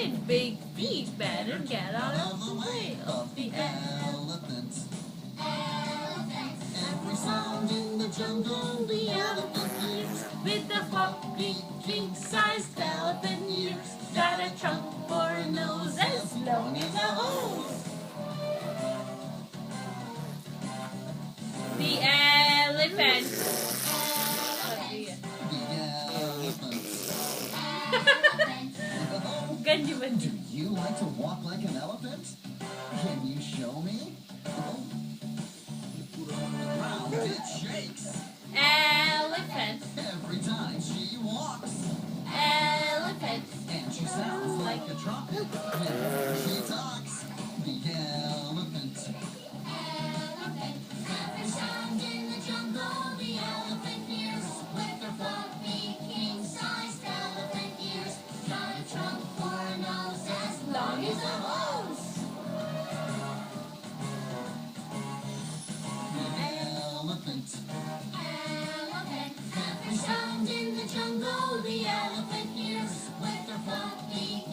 with big feet. Better get out of the way of the elephant. Every sound in the jungle, the elephant hears. with the floppy king-sized elephant ears. Got a trunk for a nose as long as a hose. The elephant. Ganji banji. Do you like to walk like an elephant? Can you show me? You put her on the ground, it shakes. Elephant. Every time she walks. Elephant. And she sounds like a trumpet whenever she talks. The elephant. Every sound in the jungle, the elephant hears. With her fluffy, king-sized elephant ears. Got a trunk for a nose as long as a hose. Elephant. Every sound in the jungle, the elephant hears. With her fluffy,